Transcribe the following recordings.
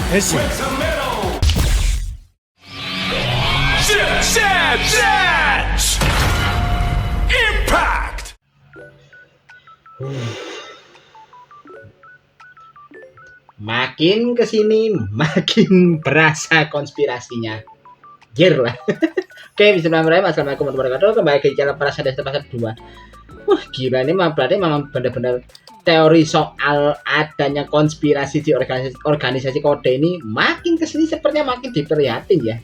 대신 Impact. Makin kesini makin berasa konspirasinya. Jir lah. Oke, bismillahirrahmanirrahim. Assalamualaikum warahmatullahi wabarakatuh. Kembali ke channel Para Sadar Part 2. Wah, gila ini berarti memang benar-benar teori soal adanya konspirasi di organisasi kode ini makin kesini sepertinya makin diperhatiin ya.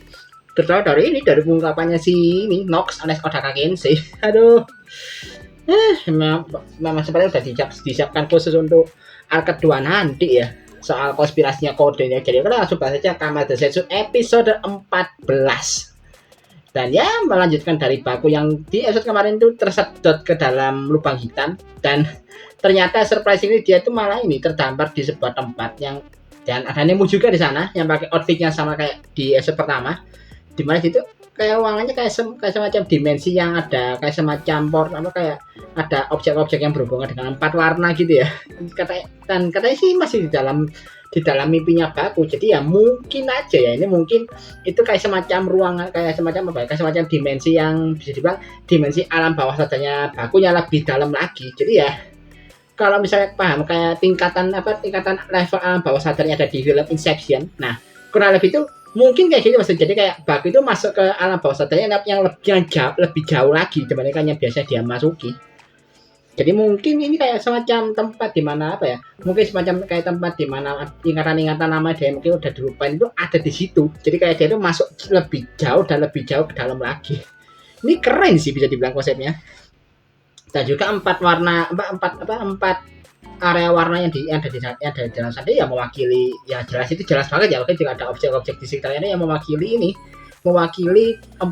Terutama dari pengungkapannya si ini Nox alias Odaka Kensei. Aduh. Memang sepertinya sudah disiapkan khusus untuk arc kedua nanti ya. Soal konspirasinya kodenya. Jadi kita langsung bahas saja Kamada Densetsu episode 14. Dan ya melanjutkan dari Baku yang di episode kemarin itu tersedot ke dalam lubang hitam. Dan ternyata surprisingly dia itu malah ini terdampar di sebuah tempat yang, dan ada Nemu juga di sana yang pakai outfitnya sama kayak di episode pertama. Dimana situ kayak ruangannya kayak semacam dimensi yang ada kayak semacam kayak ada objek-objek yang berhubungan dengan 4 warna gitu ya. Katanya sih masih di dalam mimpinya Baku. Jadi ya mungkin aja ya ini mungkin itu kayak semacam ruangan kayak semacam dimensi yang bisa dibilang dimensi alam bawah sadarnya Baku yang lebih dalam lagi. Jadi ya kalau misalnya paham kayak tingkatan level alam bawah sadarnya ada di film Inception. Nah, kurang lebih itu mungkin kayak gitu maksudnya. Jadi kayak Baku itu masuk ke alam bawah sadarnya yang lebih jauh lagi dibandingkan yang biasa dia masuki. Jadi mungkin ini kayak semacam tempat di mana mungkin semacam kayak tempat di mana ingatan-ingatan nama dia mungkin udah dilupain itu ada di situ. Jadi kayak dia itu masuk lebih jauh ke dalam lagi. Ini keren sih bisa dibilang konsepnya. Dan juga 4 area warna yang ada di dalam sana ya mewakili ya jelas banget ya. Oke, juga ada objek-objek di sekitarnya yang mewakili 4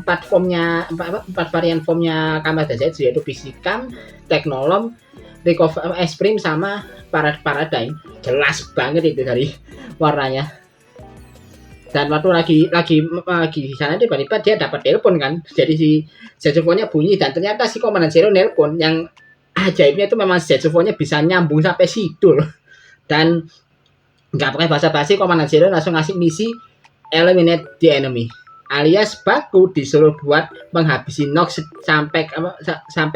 varian formnya Kamada Densetsu, yaitu Physicam, Technolom, Recover Esprim sama Paradigm. Jelas banget itu dari warnanya. Dan waktu lagi di sana tiba-tiba dia dapat telepon kan. Jadi si Zetsufonnya bunyi dan ternyata si Komandan Zero nelpon. Yang ajaibnya itu memang Zetsufonnya bisa nyambung sampai situ loh. Dan nggak pakai basa-basi, Komandan Zero langsung ngasih misi Eliminate the Enemy. Alias Baku disuruh buat menghabisi Nox sampai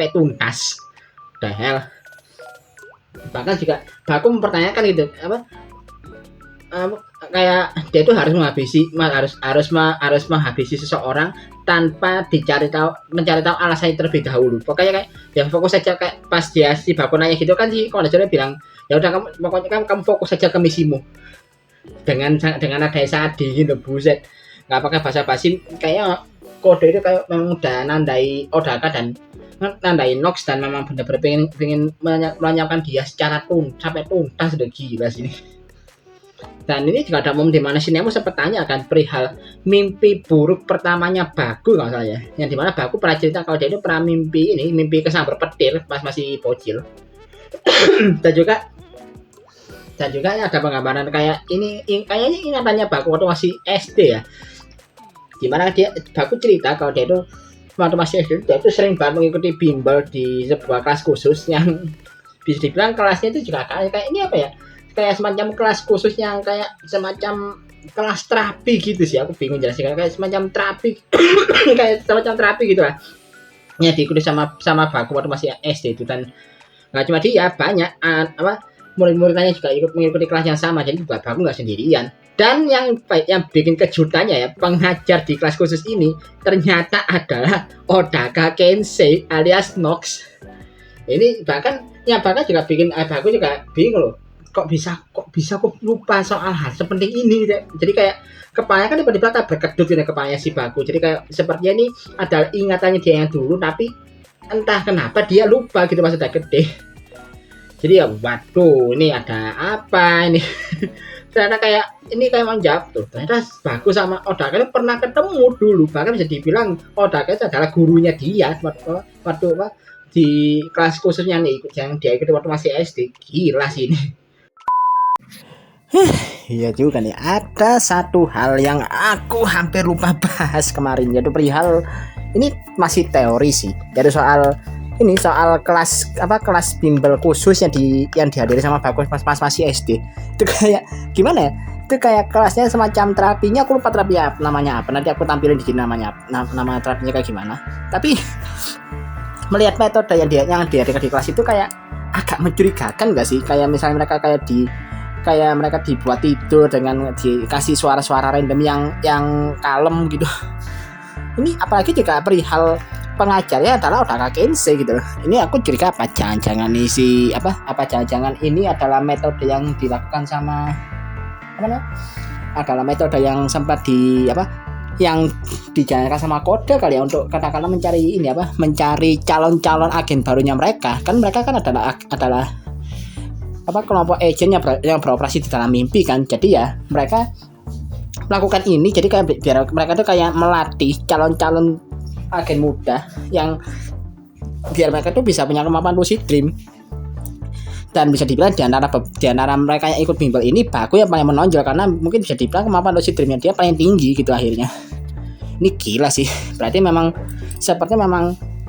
tuntas. The hell. Bahkan juga Baku mempertanyakan gitu kayak dia itu harus menghabisi seseorang tanpa mencari tahu alasannya terlebih dahulu. Pokoknya kayak ya fokus saja, kayak pas dia si Baku nanya gitu kan, si Komandan bilang ya udah kamu fokus saja ke misimu. Dengan ada saat dingin buset. Nggak pakai basa-basi, kayak kode itu kayak memang udah nandai Odaka dan nandai Nox dan memang benar-benar pengen melenyapkan dia secara sampai tuntas. Udah gila sini. Dan ini juga ada momen dimana si Nemu sempat tanya kan perihal mimpi buruk pertamanya Baku kalau salah ya, yang dimana Baku pernah cerita kalau dia itu pernah mimpi kesambar petir pas masih bocil. dan juga ada penggambaran kayak kayaknya ingatannya Baku waktu masih SD ya. Gimana Baku cerita kalau dia itu waktu masih SD dia itu sering banget mengikuti bimbel di sebuah kelas khusus yang bisa dibilang kelasnya itu juga kayak ini kayak semacam kelas khusus yang kayak semacam kelas terapi gitu sih, aku bingung jelasin, kayak semacam terapi kayak semacam terapi gitu lah ya, diikuti sama Baku waktu masih SD itu. Dan nggak cuma dia, banyak murid-muridnya juga ikut mengikuti kelas yang sama, jadi Baku nggak sendirian. Dan yang bikin kejutannya ya, pengajar di kelas khusus ini ternyata adalah Odaka Kensei alias Nox. Ini bahkan juga bikin Baku juga bingung loh. Kok bisa lupa soal hal sepenting ini. Jadi kayak kepalanya kan tiba-tiba berkedut gitu kepalanya si Baku. Jadi kayak sepertinya ini adalah ingatannya dia yang dulu, tapi entah kenapa dia lupa gitu pas udah gede. Jadi ya waduh, ini ada apa ini? Ternyata kayak menjawab tuh. Ternyata Baku sama Odaka itu pernah ketemu dulu. Bahkan bisa dibilang Odaka itu adalah gurunya dia waktu di kelas khususnya yang dia ikuti waktu masih SD. Gila sih ini. Iya juga nih, ada satu hal yang aku hampir lupa bahas kemarin, yaitu perihal ini masih teori sih. Jadi soal kelas bimbel khusus yang dihadiri sama Bagus pas masih SD. Itu kayak gimana ya? itu kayak kelasnya semacam terapinya, aku lupa terapi namanya apa, nanti aku tampilin di sini namanya nama terapinya kayak gimana. Tapi melihat metode yang diajarkan di kelas itu kayak agak mencurigakan gak sih, kayak misalnya mereka dibuat tidur dengan dikasih suara-suara random yang kalem gitu. Ini apalagi juga perihal pengajarnya adalah Odaka Kensei gitu. Ini aku curiga apa jangan-jangan jangan-jangan ini adalah metode yang dilakukan sama adalah metode yang sempat yang dijalankan sama Kode kali ya, untuk katakanlah mencari calon-calon agen barunya mereka. Kan mereka kan adalah kelompok agent yang beroperasi di dalam mimpi kan. Jadi ya mereka melakukan ini jadi kayak biar mereka tuh kayak melatih calon-calon agen muda yang biar mereka tuh bisa punya kemampuan lucid dream. Dan bisa dibilang di antara mereka yang ikut bimbel ini Baku yang paling menonjol, karena mungkin bisa dibilang kemampuan lucid dreamnya dia paling tinggi gitu akhirnya. Ini gila sih, berarti sepertinya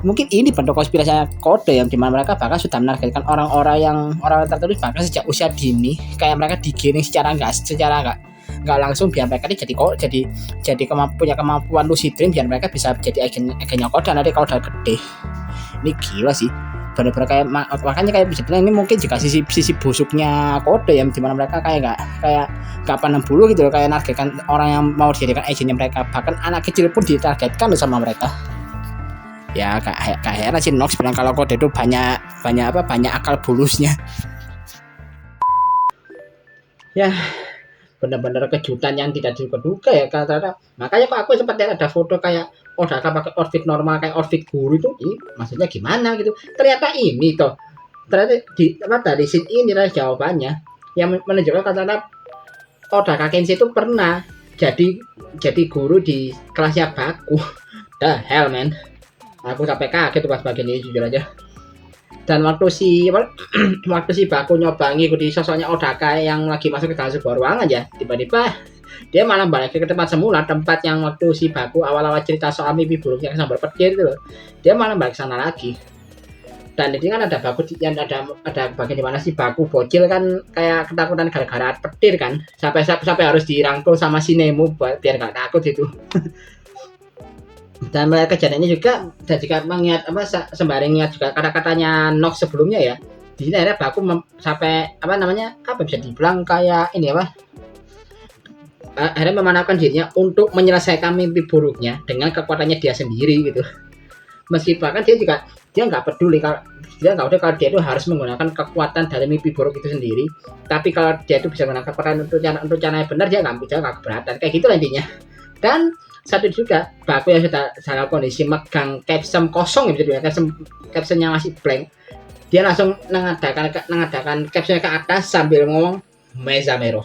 mungkin ini bentuk konspirasinya Kode yang dimana mereka bahkan sudah menargetkan orang tertentu bahkan sejak usia dini, kayak mereka digiring secara nggak langsung biar mereka ini jadi punya kemampuan lucid dream biar mereka bisa jadi agennya Kode nanti kalau udah gede. Ini gila sih, benar-benar kayak makanya kayak bisa bilang ini mungkin juga sisi busuknya Kode yang dimana mereka kayak nggak pandang bulu gitu, kayak nargetkan orang yang mau dijadikan agennya mereka, bahkan anak kecil pun ditargetkan sama mereka. Ya kayak heran sih Nox bilang kalau Kode itu banyak akal bulusnya. Ya benar-benar kejutan yang tidak diduga ya karena makanya kok aku sempat lihat ada foto kayak Odaka pakai outfit normal kayak outfit guru itu, maksudnya gimana gitu. Ternyata dari scene ini adalah jawabannya yang menunjukkan kata Odaka Kensei itu pernah jadi guru di kelasnya Baku. The hell man, aku sampai kaget pas bagian ini jujur aja. Dan waktu si Baku nyoba ngikuti sosoknya Odaka yang lagi masuk ke dalam sebuah ruangan ya, tiba-tiba dia malah balik ke tempat semula, tempat yang waktu si Baku awal-awal cerita soal mimpi buruknya sambar petir itu loh. Dia malah balik sana lagi. Dan ini kan ada Baku yang ada bagian dimana si Baku bocil kan kayak ketakutan gara-gara petir kan, sampai harus dirangkul sama si Nemo biar gak takut itu. Dan melihat kejadiannya juga, dan jika mengingat sembari ingat juga kata-katanya Nox sebelumnya ya, di sini akhirnya Baku sampai bisa dibilang kayak ini akhirnya memanfaatkan dirinya untuk menyelesaikan mimpi buruknya dengan kekuatannya dia sendiri gitu. Meski bahkan dia nggak peduli kalau dia itu harus menggunakan kekuatan dari mimpi buruk itu sendiri, tapi kalau dia itu bisa menggunakan kekuatan untuk cara yang benar, dia nggak keberatan kayak gitu intinya. Dan satu juga Baku yang sudah dalam kondisi megang capsule kosong ya, bisa dibilang capsule-nya masih blank, dia langsung mengadakan capsule ke atas sambil ngomong Mezamero.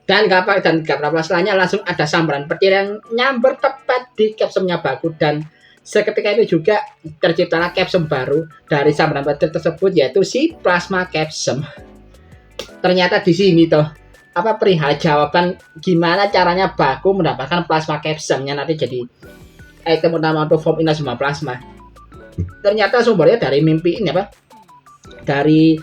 Dan gak berapa setelahnya langsung ada sambaran petir yang nyamber tepat di capsule-nya Baku, dan seketika itu juga terciptalah capsule baru dari sambaran petir tersebut, yaitu si plasma capsule. Ternyata di sini perihal jawaban gimana caranya Baku mendapatkan plasma capsule-nya nanti jadi item utama untuk form inazuma plasma. Ternyata sumbernya dari mimpi ini dari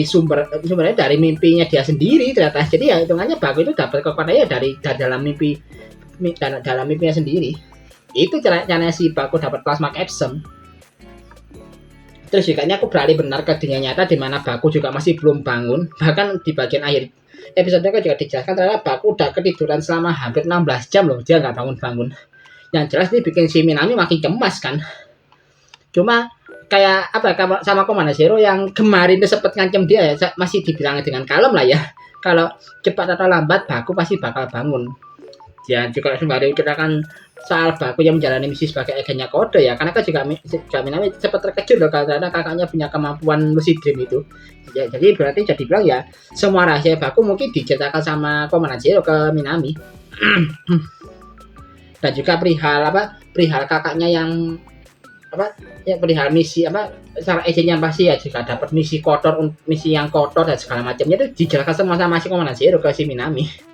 sumbernya dari mimpinya dia sendiri ternyata. Jadi ya hitungannya Baku itu dapat kekuatannya dari dalam mimpinya sendiri. Itu caranya si Baku dapat plasma capsule. Terus juga ini aku beralih benar ke dunia nyata di mana Baku juga masih belum bangun. Bahkan di bagian akhir episode juga dijelaskan ternyata Baku udah ketiduran selama hampir 16 jam loh, dia nggak bangun-bangun. Yang jelas ini bikin si Minami makin cemas kan. Cuma kayak sama Komandan Zero yang kemarin itu sempat ngancem dia ya, masih dibilang dengan kalem lah ya. Kalau cepat atau lambat Baku pasti bakal bangun. Ya juga sembari kita kan soal Baku yang menjalani misi sebagai agennya Kode ya, karena kan juga Minami sempat terkejut loh karena kakaknya punya kemampuan lucid dream itu ya, jadi berarti jadi bilang ya semua rahasia Baku mungkin diceritakan sama Komandan Zero ke Minami. Dan juga perihal kakaknya yang perihal misi secara agennya pasti ya juga dapat misi yang kotor dan segala macamnya itu dijelaskan semua sama si Komandan Zero ke si Minami.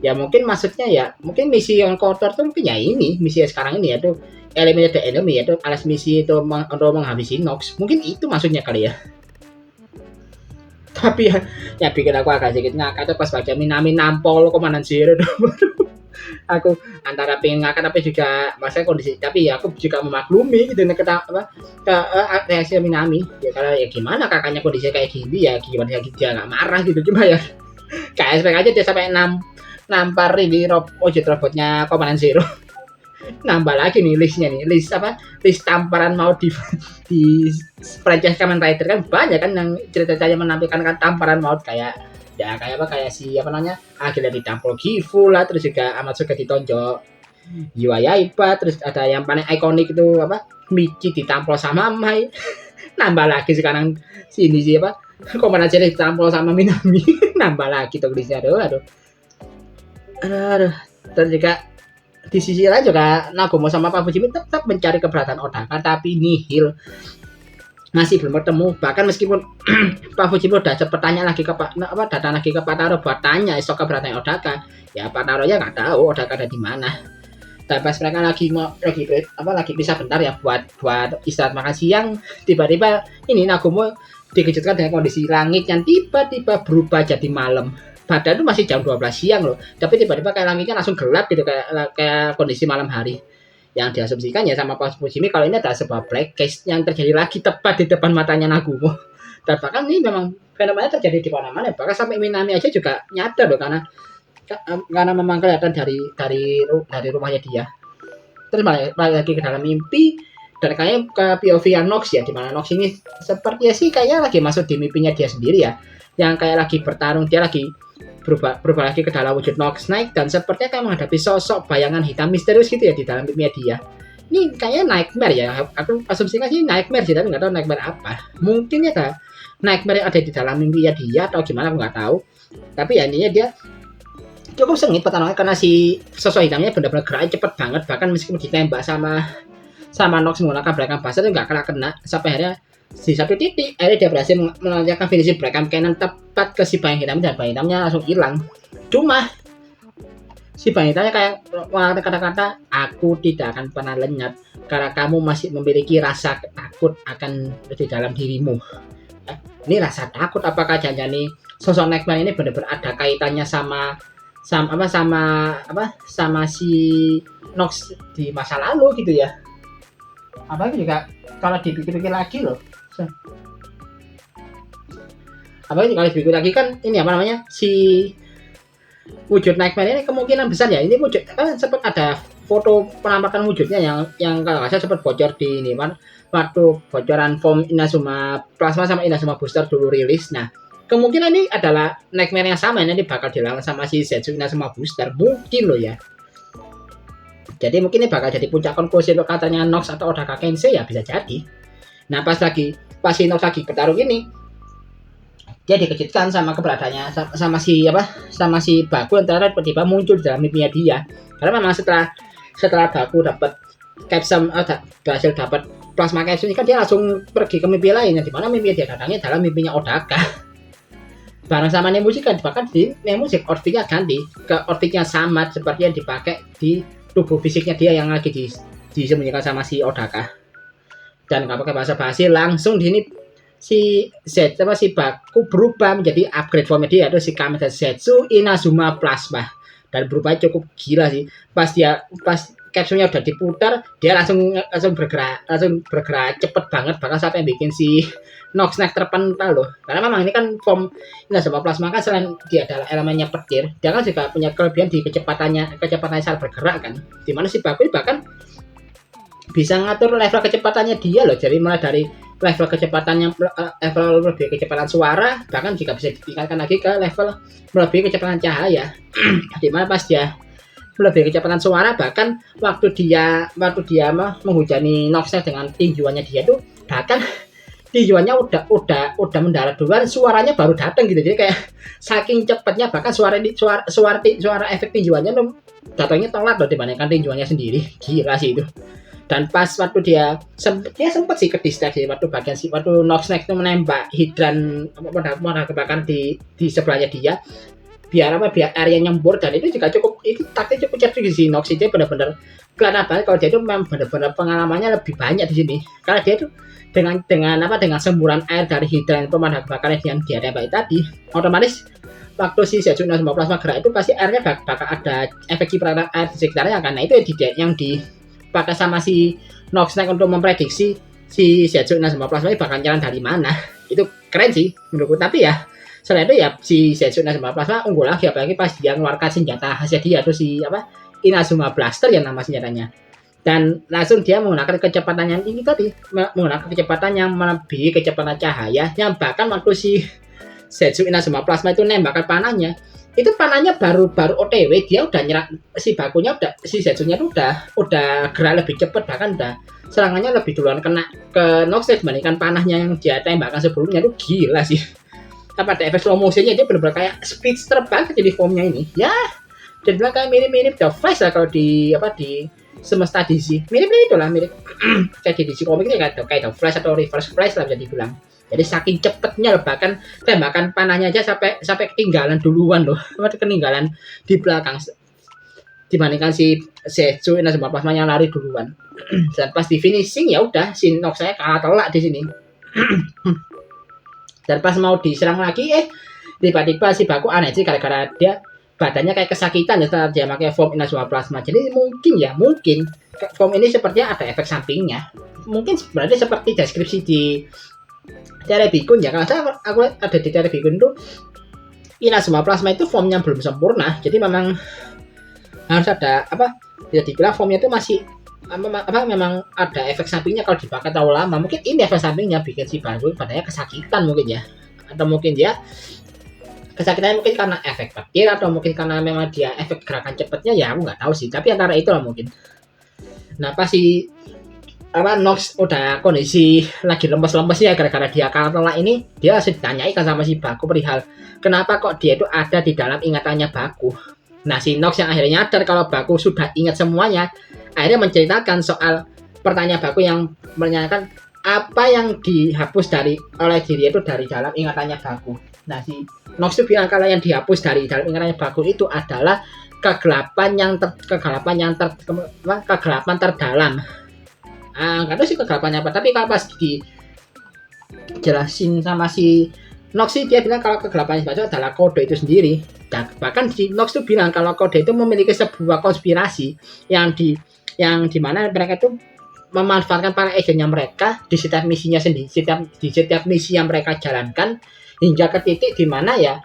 Ya mungkin maksudnya ya mungkin misi yang kotor tuh mungkin ya ini misi yang sekarang ini yaitu eliminate the enemy, yaitu alas misi itu untuk menghabisi Nox, mungkin itu maksudnya kali ya. Tapi ya bikin aku agak sedikit ngakak itu pas baca Minami nampol Komandan Zero. Aku antara pengen ngakak tapi juga masa kondisi, tapi ya aku juga memaklumi gitu nih reaksi Minami ya, karena ya gimana kakaknya kondisinya kayak gini ya, gimana ya dia nggak marah gitu, cuma ya kayak aja dia sampai nampar ini wujud robotnya Komandan Zero. Nambah lagi nih list tamparan mau di franchise Kamen Rider kan banyak kan yang ceritanya menampilkan kan tamparan maut, kayak si akhirnya ditampol Gifu lah, terus juga Amatsuka ditonjok Yua Yaiba, terus ada yang paling ikonik itu Michi ditampol sama Mai. Nambah lagi sekarang sini Komandan Zero ditampol sama Minami. Nambah lagi tuh listnya, aduh. Terus juga di sisi lain juga Nagumo sama Pak Fujimi tetap mencari keberatan Odaka, tapi nihil, masih belum bertemu. Bahkan meskipun Pak Fujimi udah cepet tanya lagi datang lagi ke Pak Taro buat tanya esok keberatan Odaka, ya Pak Taro ya nggak tahu Odaka ada di mana. Dan pas mereka lagi pisah bentar ya buat istirahat makan siang, tiba-tiba ini Nagumo dikejutkan dengan kondisi langit yang tiba-tiba berubah jadi malam. Padahal itu masih jam 12 siang loh, tapi tiba-tiba kayak langitnya langsung gelap gitu, kayak kondisi malam hari. Yang diasumsikan ya sama Pak Fujimi kalau ini adalah sebuah black case yang terjadi lagi tepat di depan matanya Nagumo. Dan bahkan ini memang fenomena terjadi di mana-mana, bahkan sampai Minami aja juga nyadar loh, karena memang kelihatan dari rumahnya dia. Terus balik lagi ke dalam mimpi dan kayaknya ke POV Nox ya, dimana Nox ini sepertinya sih kayaknya lagi masuk di mimpinya dia sendiri ya, yang kayak lagi bertarung, dia lagi berubah lagi ke dalam wujud Nox Knight, dan sepertinya kayak menghadapi sosok bayangan hitam misterius gitu ya di dalam mimpinya dia. Ini kayaknya nightmare ya, aku asumsikan sih nightmare sih, tapi nggak tahu nightmare apa. Mungkin ya nightmare yang ada di dalam mimpinya dia atau gimana, aku nggak tahu. Tapi ya intinya dia cukup sengit pertarungannya karena si sosok hitamnya benar-benar geraknya cepet banget, bahkan meskipun ditembak sama Nox menggunakan belakang buzzer itu nggak kena, sampai akhirnya di satu titik akhirnya dia berhasil melancarkan finishing belakang cannon tepat ke si bayang hitam, dan bayang hitamnya langsung hilang. Cuma si bayang hitamnya kayak kata-kata, aku tidak akan pernah lenyap karena kamu masih memiliki rasa takut akan di dalam dirimu. Ini rasa takut, apakah jangan-jangan nih sosok Nightmare ini benar-benar ada kaitannya sama si Nox di masa lalu gitu ya? Apalagi juga kalau dipikir-pikir lagi loh, apalagi kalau dipikir lagi kan ini si wujud Nightmare ini kemungkinan besar ya, ini wujud kan sempat ada foto penampakan wujudnya yang kalau nggak salah sempat bocor di ini waktu bocoran form Inazuma Plasma sama Inazuma Booster dulu rilis. Nah kemungkinan ini adalah Nightmare yang sama, ini bakal dilawan sama si Zetsu Inazuma Booster mungkin loh ya. Jadi mungkin ini bakal jadi puncak konklusi untuk katanya Nox atau Odaka Kensei ya, bisa jadi. Nah pas si Nox lagi bertarung ini, dia dikejutkan sama keberadaannya sama si Baku yang tiba-tiba muncul di dalam mimpinya dia. Karena memang setelah Baku dapat capsule berhasil dapat plasma capsule ini kan dia langsung pergi ke mimpi lainnya, di mana mimpi dia datangnya dalam mimpinya Odaka. Bareng sama Nemusik kan, bahkan di Nemusik outfitnya ganti ke outfitnya sama seperti yang dipakai di tubuh fisiknya dia yang lagi disembunyikan sama si Odaka. Dan nggak pakai basa-basi, langsung si Baku berubah menjadi upgrade formnya dia, itu si Kamen Zetsu Inazuma Plasma, dan berubah cukup gila sih. Pas kapsulnya udah diputar, dia langsung bergerak cepet banget, bahkan sampai bikin si Nox Knight terpental loh. Karena memang ini kan form Inazuma Plasma kan selain dia adalah elemennya petir, dia kan juga punya kelebihan di kecepatannya saat bergerak kan. Dimana si Baku bahkan bisa ngatur level kecepatannya dia loh. Jadi mulai dari level kecepatannya level lebih kecepatan suara, bahkan juga bisa ditingkatkan lagi ke level melebihi kecepatan cahaya. Dimana pas dia melebihi kecepatan suara, bahkan waktu dia menghujani Nox dengan tinjuannya dia tuh, bahkan tinjuannya udah mendarat duluan, suaranya baru datang gitu. Jadi kayak saking cepatnya, bahkan suara efek tinjuannya datangnya telat loh dibandingkan tinjuannya sendiri. Gila sih itu. Dan pas waktu dia sempat sih kedistraksi waktu Nox Knight itu menembak hidran bahkan di sebelahnya dia, biar area nyembur, dan itu juga taktik cukup cerdik di sini. Nox itu benar-benar kelihatan banget kalau dia itu memang benar-benar pengalamannya lebih banyak di sini, karena dia itu dengan semburan air dari hidran pemadam kebakaran yang dia tembak tadi, otomatis waktu si Zetsu Inazuma Plasma gerak itu pasti airnya bakal ada efek kipratan air di sekitarnya, karena itu yang dipakai sama si Nox Knight untuk memprediksi si Zetsu Inazuma Plasma ini bakal jalan dari mana. Itu keren sih menurutku. Tapi ya selain itu ya si Zetsu Inazuma Plasma unggul lagi, apalagi pas dia mengeluarkan senjata khasnya dia atau si Inazuma Blaster ya nama senjatanya, dan langsung dia menggunakan kecepatan yang tinggi tadi, menggunakan kecepatan yang melebihi kecepatan cahaya, yang bahkan waktu si Zetsu Inazuma Plasma itu nembakkan panahnya, itu panahnya baru OTW dia udah nyerang si bakunya, udah si Zetsunya tuh udah gerak lebih cepat, bahkan udah serangannya lebih duluan kena ke Nox dibandingkan panahnya yang dia tembakkan sebelumnya. Tuh gila sih. Ada efek slow motionnya, dia benar-benar kayak speedster banget jadi formnya ini. Ya, jadi bilang kayak mirip-mirip The Flash lah kalau di semesta DC. Mirip-mirip itulah, mirip kayak di DC komik ini kayak The Flash atau Reverse Flash lah bisa dibilang. Jadi saking cepetnya loh, bahkan tembakan panahnya aja sampai ketinggalan duluan loh, ketinggalan di belakang dibandingkan si Zetsu Inazuma Plasma yang lari duluan. Dan pas di finishing ya udah si Nox saya kalah telak di sini. Dan pas mau diserang lagi tiba-tiba si Baku aneh sih, gara-gara dia badannya kayak kesakitan ya setelah dia pakai form Inazuma Plasma. Jadi mungkin form ini sepertinya ada efek sampingnya. Mungkin sebenarnya seperti deskripsi di Terebikun ya, karena aku ada di Terebikun itu Inazuma Plasma itu formnya belum sempurna, jadi memang harus ada bisa dibilang formnya itu masih memang ada efek sampingnya kalau dipakai terlalu lama. Mungkin ini efek sampingnya bikin si Baku badannya kesakitan mungkin ya, atau mungkin dia kesakitannya mungkin karena efek petir, atau mungkin karena memang dia efek gerakan cepatnya, ya aku nggak tahu sih, tapi antara itu lah mungkin. Nah pas si Nox udah kondisi lagi lemes-lemesnya gara-gara dia kalah telak ini, dia ditanyai kan sama si Baku perihal kenapa kok dia itu ada di dalam ingatannya Baku. Nah si Nox yang akhirnya nyadar kalau Baku sudah ingat semuanya, akhirnya menceritakan soal pertanyaan Baku yang menanyakan apa yang dihapus oleh diri itu dari dalam ingatannya Baku. Nah si Nox itu bilang kalau yang dihapus dari dalam ingatannya Baku itu adalah kegelapan terdalam. Nggak tahu sih kegelapannya apa, tapi kalau pas dijelasin sama si Nox sih dia bilang kalau kegelapan itu adalah kode itu sendiri. Dan bahkan si Nox tuh bilang kalau kode itu memiliki sebuah konspirasi yang dimana mereka itu memanfaatkan para agentnya mereka di setiap misinya sendiri, di setiap misi yang mereka jalankan, hingga ke titik dimana ya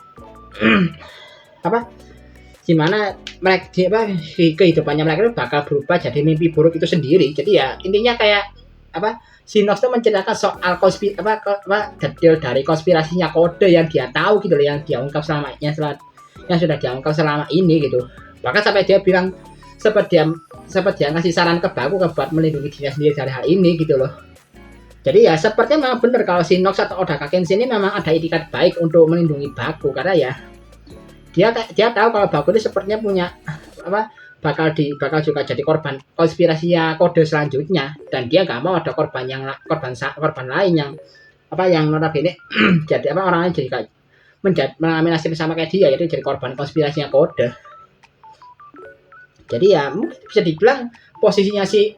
dimana mereka kehidupannya mereka itu bakal berubah jadi mimpi buruk itu sendiri. Jadi ya intinya kayak si Nox itu menceritakan soal detail dari konspirasinya kode yang dia tahu gitu loh, yang dia ungkap yang sudah dia ungkap selama ini gitu. Bahkan sampai dia bilang seperti dia ngasih saran ke Baku buat melindungi dirinya sendiri dari hal ini gitu loh. Jadi ya sepertinya memang benar kalau si Nox atau Odaka Kenshin ini memang ada itikat baik untuk melindungi Baku, karena ya dia tahu kalau Baku ini sepertinya punya bakal juga jadi korban konspirasinya kode selanjutnya, dan dia nggak mau ada korban lain yang notabene jadi orang lain jadi mengalami nasib sama kayak dia, yaitu jadi korban konspirasinya kode. Jadi ya mungkin bisa dibilang posisinya si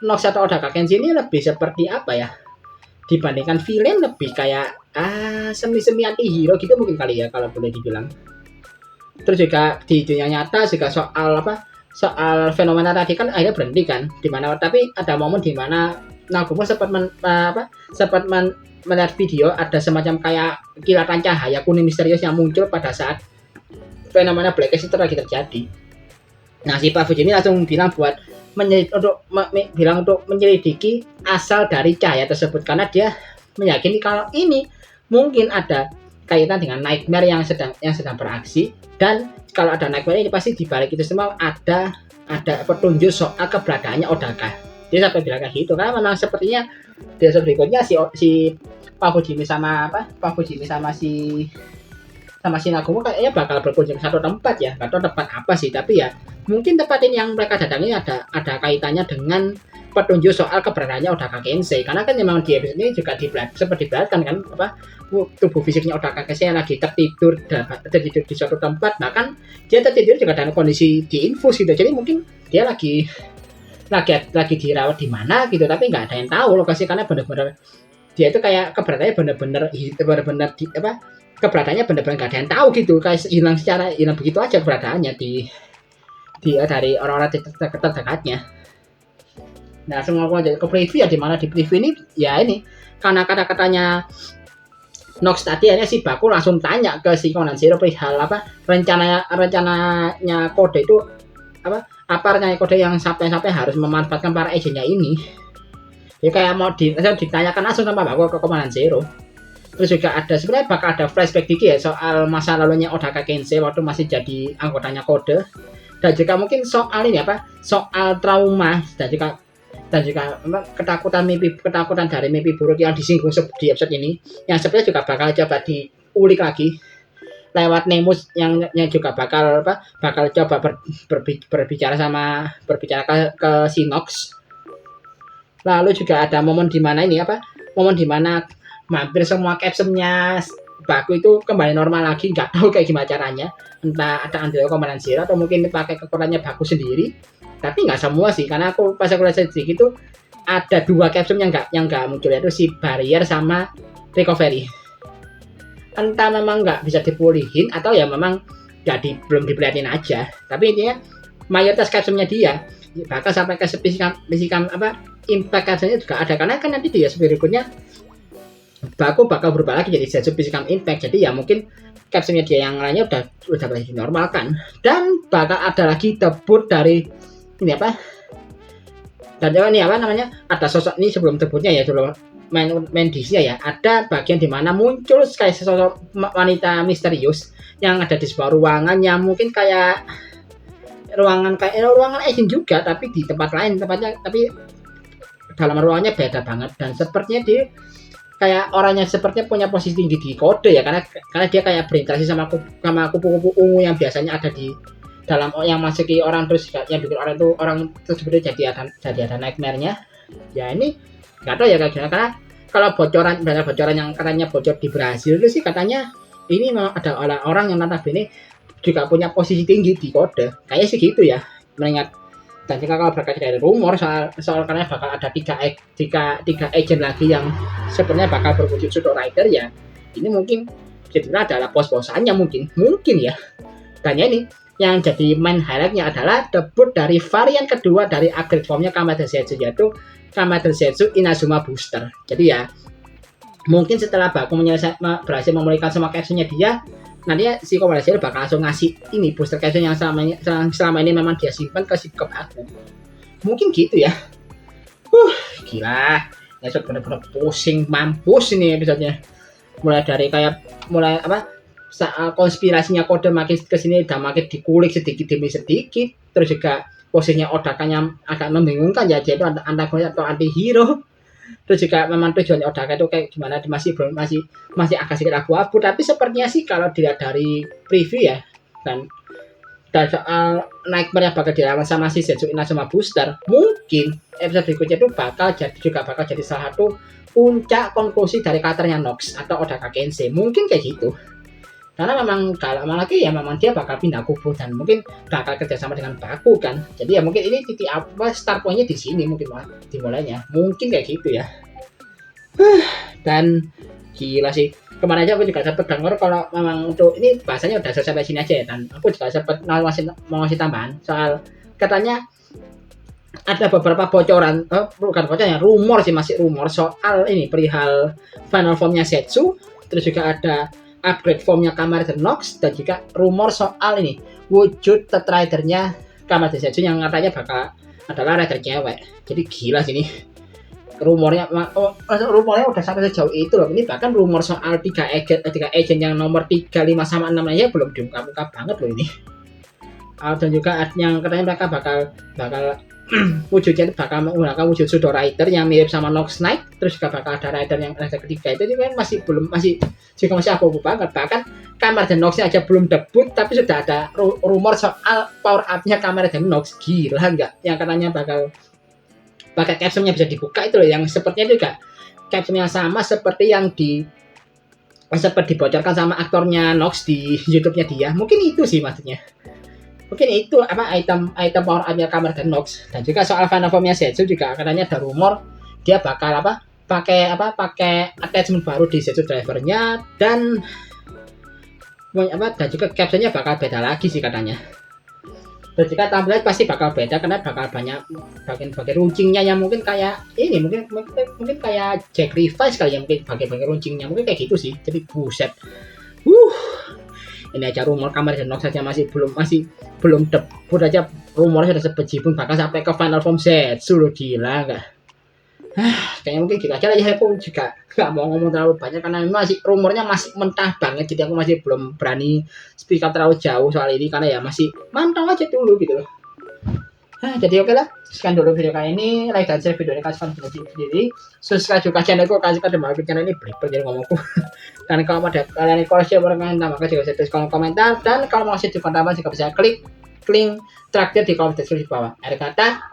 Nox atau Odaka Kenshin ini lebih seperti dibandingkan villain, lebih kayak semi anti hero gitu mungkin kali ya kalau boleh dibilang. Terus juga di dunia nyata juga soal fenomena tadi kan akhirnya berhenti kan, tapi ada momen dimana Nagumo sempat melihat video ada semacam kayak kilatan cahaya kuning misterius yang muncul pada saat fenomena Blacklist itu lagi terjadi. Nah si Pak Fujimi langsung bilang untuk menyelidiki asal dari cahaya tersebut, karena dia meyakini kalau ini mungkin ada kaitan dengan Nightmare yang sedang beraksi, dan kalau ada Nightmare ini pasti dibalik itu semua ada petunjuk soal keberadaannya Odaka. Dia sampai bilang kayak gitu, karena memang sepertinya di episode berikutnya si Pak Fujimi sama si Nagumo kayaknya bakal berkunjung ke satu tempat ya, nggak tahu tempat apa sih, tapi ya mungkin tempat ini yang mereka datangi ada kaitannya dengan petunjuk soal keberadaannya Odaka Kensei, karena kan memang di episode ini juga seperti diperlihatkan kan tubuh fisiknya Odaka Kensei yang lagi tertidur di suatu tempat, bahkan dia tertidur juga dalam kondisi diinfus gitu. Jadi mungkin dia lagi dirawat di mana gitu, tapi nggak ada yang tahu lokasi, karena benar-benar dia itu kayak keberatannya bener-bener keberadaannya bener-bener gak ada yang tahu gitu, kayak hilang begitu aja keberadaannya dari orang-orang terdekatnya. Nah, semua aku aja ke preview ya, dimana di preview ini ya ini karena kata-katanya Nox tadi akhirnya si Baku langsung tanya ke si Conan Zero perihal rencananya kode itu apa rencana kode yang sampai harus memanfaatkan para agentnya ini. Ya kayak mau ditanyakan langsung sama Baku ke Conan Zero. Terus juga ada sebenarnya bakal ada flashback dikit ya soal masa lalunya Odaka Kensei waktu masih jadi anggotanya kode, dan juga mungkin soal ini soal trauma dan juga ketakutan dari mimpi buruk yang disinggung di episode ini, yang sebenarnya juga bakal coba diulik lagi lewat Nemus yang juga bakal coba berbicara ke Sinox. Lalu juga ada momen dimana hampir semua captionnya Baku itu kembali normal lagi, nggak tahu kayak gimana caranya, entah ada Andrea Komandan Zero atau mungkin pakai kekuatannya Baku sendiri. Tapi nggak semua sih, karena pas aku lihat sedikit itu ada 2 caption yang nggak muncul, yaitu si Barrier sama Recovery. Entah memang nggak bisa dipulihin atau ya memang belum diperhatiin aja. Tapi intinya mayoritas captionnya dia bahkan sampai ke spesifikam impact captionnya juga ada, karena kan nanti dia berikutnya Baku bakal berubah lagi jadi Zetsu Physical Impact. Jadi ya mungkin captionnya dia yang lainnya udah lagi normal kan. Dan bakal ada lagi debut dari ini dan ini ada sosok ini sebelum debutnya ya, sebelum main Disney ya, ada bagian dimana muncul kayak sosok wanita misterius yang ada di sebuah ruangan yang mungkin kayak ruangan agent juga, tapi di tempat lain tapi dalam ruangannya beda banget, dan sepertinya dia kayak orangnya sepertinya punya posisi tinggi di kode ya, karena dia kayak berinteraksi sama kupu-kupu ungu yang biasanya ada di dalam yang masuki orang, terus yang bikin orang tersebut jadi ada nightmare-nya. Ya ini nggak tahu ya karena kalau bocoran yang katanya bocor di Brasil itu sih katanya ini memang ada orang yang notabene juga punya posisi tinggi di kode, kayaknya sih gitu ya mengingat. Dan jika kalau berkaca dari rumor soal karena bakal ada tiga agent lagi yang sebenarnya bakal berwujud Pseudo Rider ya, ini mungkin jadinya adalah pos-posannya mungkin ya. Dan ini yang jadi main highlightnya adalah debut dari varian kedua dari upgrade formnya Kamada Zetsu, yaitu Kamada Zetsu Inazuma Booster. Jadi ya mungkin setelah Baku berhasil memulihkan semua captionnya dia, nanti si Kamada Zetsu bakal langsung ngasih ini booster caption yang selama ini memang dia simpan ke Baku. Mungkin gitu ya. Gila. Episode bener-bener pusing mampus ini episodenya. Mulai dari konspirasinya kode makin kesini udah makin dikulik sedikit demi sedikit, terus juga posisinya Odakanya agak membingungkan ya, dia itu antagonis atau anti hero, terus juga memang tujuannya Odaka itu kayak gimana masih agak sedikit abu-abu. Tapi sepertinya sih kalau dilihat dari preview ya, dan soal nightmare yang bakal dilawan sama si Zetsu Inazuma Booster, mungkin episode berikutnya itu bakal jadi salah satu puncak konklusi dari karakternya Nox atau Odaka Kensei, mungkin kayak gitu. Karena memang kalau lagi ya memang dia bakal pindah kubu dan mungkin bakal kerjasama dengan Baku kan. Jadi ya mungkin ini titik start point-nya di sini mungkin dimulainya. Mungkin kayak gitu ya. Dan gila sih. Kemarin aja aku juga sempat denger kalau memang untuk ini bahasanya udah sampai sini aja ya, dan aku juga sempat mau ngasih tambahan soal katanya ada beberapa bocoran, bukan bocoran ya, rumor sih, masih rumor soal ini perihal final formnya Zetsu, terus juga ada upgrade formnya Kamada Nox, dan juga rumor soal ini wujud Tetridernya Kamada Zetsu yang katanya bakal adalah rider cewek. Jadi gila sih ini rumornya udah sampai sejauh itu loh. Ini bahkan rumor soal 3 agent yang nomor 3, 5 sama 6 aja belum diungkap banget loh ini. Dan juga yang katanya mereka bakal wujudnya bakal menggunakan wujud Pseudo Rider yang mirip sama Nox Knight, terus juga bakal ada rider ketiga itu kan masih aku banget. Bahkan Kamada Nox aja belum debut tapi sudah ada rumor soal power up-nya Kamada Nox. Gila nggak? Yang katanya bakal pakai captionnya bisa dibuka itu loh, yang sepertinya juga caption yang sama seperti yang seperti dibocorkan sama aktornya Nox di YouTube-nya dia. Mungkin itu sih maksudnya. Mungkin itu item power up-nya Kamada Nox. Dan juga soal final form-nya Zetsu juga katanya ada rumor dia bakal pakai attachment baru di sensor drivernya, dan juga captionnya bakal beda lagi sih katanya. Dan jika tampilan pasti bakal beda karena bakal banyak bagian runcingnya yang mungkin kayak ini, mungkin kayak Jack Levi's kali ya, mungkin bagian runcingnya mungkin kayak gitu sih. Jadi buset. Ini aja rumor kamar Genox saja masih belum debut aja rumornya sudah sebejibun, bahkan sampai ke final form Zetsu loh, gila enggak? Kayaknya mungkin gitu aja lah ya, aku juga nggak mau ngomong terlalu banyak karena masih rumornya masih mentah banget, jadi aku masih belum berani speak up terlalu jauh soal ini karena ya masih mantau aja dulu gitu loh. Jadi oke lah, sekian dulu video kali ini. Like dan share video ini, kasih sendiri, subscribe juga channelku, kasih kode makin channel ini berikut jadi ngomongku. Dan kalau ada kalian koleksi berkomentar, maka juga bisa tulis kolom komentar, dan kalau mau kasih dukungan tambahan juga bisa klik link traktir di kolom deskripsi bawah. Akhir kata,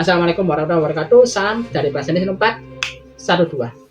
assalamualaikum warahmatullahi wabarakatuh. Salam dari Bahasa Indonesia 412.